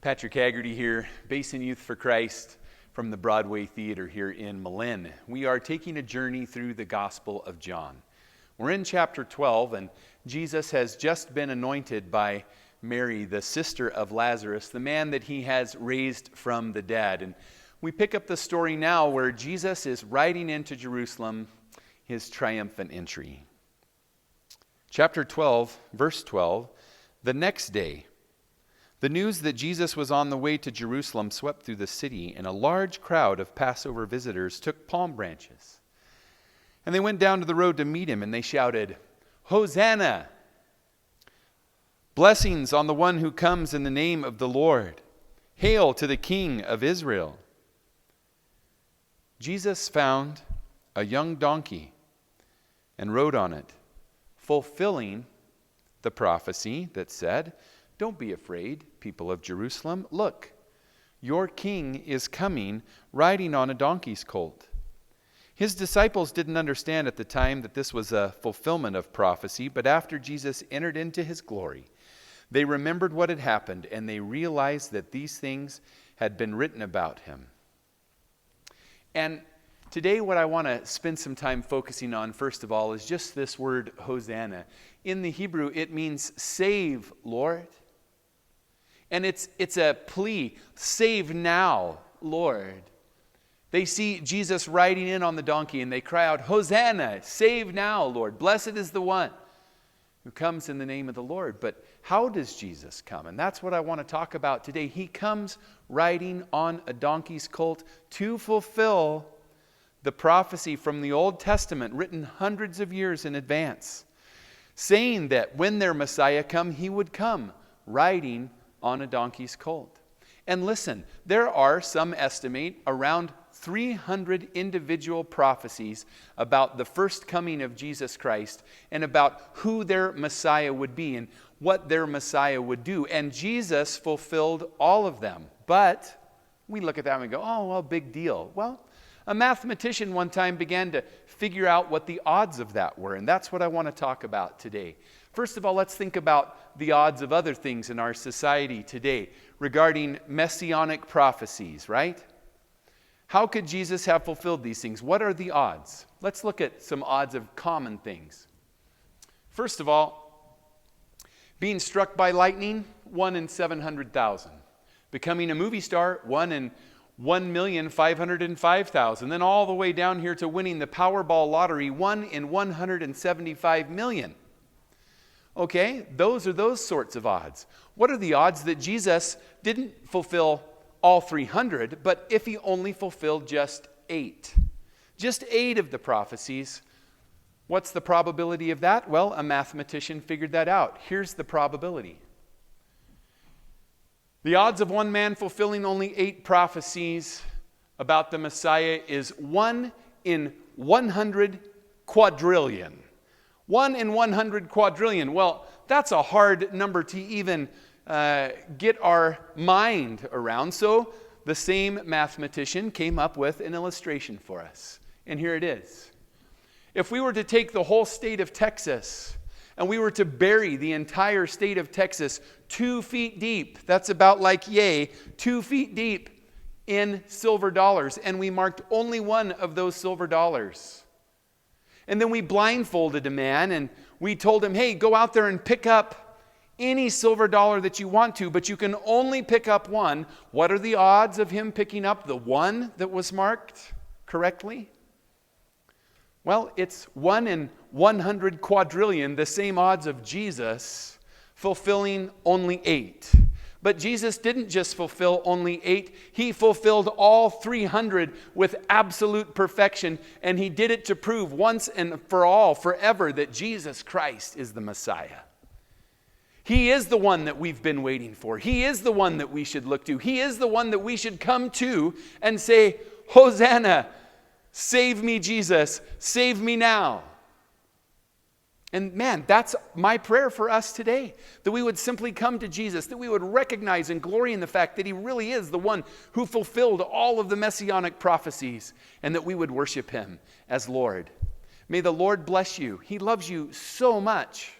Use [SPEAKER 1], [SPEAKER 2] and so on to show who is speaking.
[SPEAKER 1] Patrick Haggerty here, Basin Youth for Christ from the Broadway Theater here in Malin. We are taking a journey through the Gospel of John. We're in chapter 12, and Jesus has just been anointed by Mary, the sister of Lazarus, the man that he has raised from the dead. And we pick up the story now where Jesus is riding into Jerusalem, his triumphant entry. Chapter 12, verse 12, the next day, the news that Jesus was on the way to Jerusalem swept through the city, and a large crowd of Passover visitors took palm branches. And they went down to the road to meet him, and they shouted, "Hosanna! Blessings on the one who comes in the name of the Lord. Hail to the King of Israel." Jesus found a young donkey and rode on it, fulfilling the prophecy that said, "Don't be afraid, people of Jerusalem. Look, your king is coming riding on a donkey's colt." His disciples didn't understand at the time that this was a fulfillment of prophecy, but after Jesus entered into his glory, they remembered what had happened, and they realized that these things had been written about him. And today what I want to spend some time focusing on, first of all, is just this word Hosanna. In the Hebrew, it means save, Lord. And it's a plea, save now, Lord. They see Jesus riding in on the donkey and they cry out, "Hosanna, save now, Lord. Blessed is the one who comes in the name of the Lord." But how does Jesus come? And that's what I want to talk about today. He comes riding on a donkey's colt to fulfill the prophecy from the Old Testament written hundreds of years in advance, saying that when their Messiah come, he would come riding on a donkey's colt. And listen, there are, some estimate, around 300 individual prophecies about the first coming of Jesus Christ and about who their Messiah would be and what their Messiah would do. And Jesus fulfilled all of them. But we look at that and we go, "Oh, well, big deal." Well, a mathematician one time began to figure out what the odds of that were, and that's what I want to talk about today. First of all, let's think about the odds of other things in our society today regarding messianic prophecies, right? How could Jesus have fulfilled these things? What are the odds? Let's look at some odds of common things. First of all, being struck by lightning, 1 in 700,000. Becoming a movie star, 1 in 1,505,000. Then all the way down here to winning the Powerball lottery, 1 in 175 million. Okay, those are those sorts of odds. What are the odds that Jesus didn't fulfill all 300, but if he only fulfilled just 8? Just 8 of the prophecies. What's the probability of that? Well, a mathematician figured that out. Here's the probability. The odds of one man fulfilling only 8 prophecies about the Messiah is 1 in 100 quadrillion. 1 in 100 quadrillion. Well, that's a hard number to even get our mind around. So the same mathematician came up with an illustration for us. And here it is. If we were to take the whole state of Texas and we were to bury the entire state of Texas 2 feet deep, that's about like 2 feet deep in silver dollars, and we marked only one of those silver dollars. And then we blindfolded a man and we told him, "Hey, go out there and pick up any silver dollar that you want to, but you can only pick up one." What are the odds of him picking up the one that was marked correctly? Well, it's 1 in 100 quadrillion, the same odds of Jesus fulfilling only 8. But Jesus didn't just fulfill only 8. He fulfilled all 300 with absolute perfection. And he did it to prove once and for all, forever, that Jesus Christ is the Messiah. He is the one that we've been waiting for. He is the one that we should look to. He is the one that we should come to and say, "Hosanna, save me, Jesus, save me now." And man, that's my prayer for us today, that we would simply come to Jesus, that we would recognize and glory in the fact that he really is the one who fulfilled all of the messianic prophecies, and that we would worship him as Lord. May the Lord bless you. He loves you so much.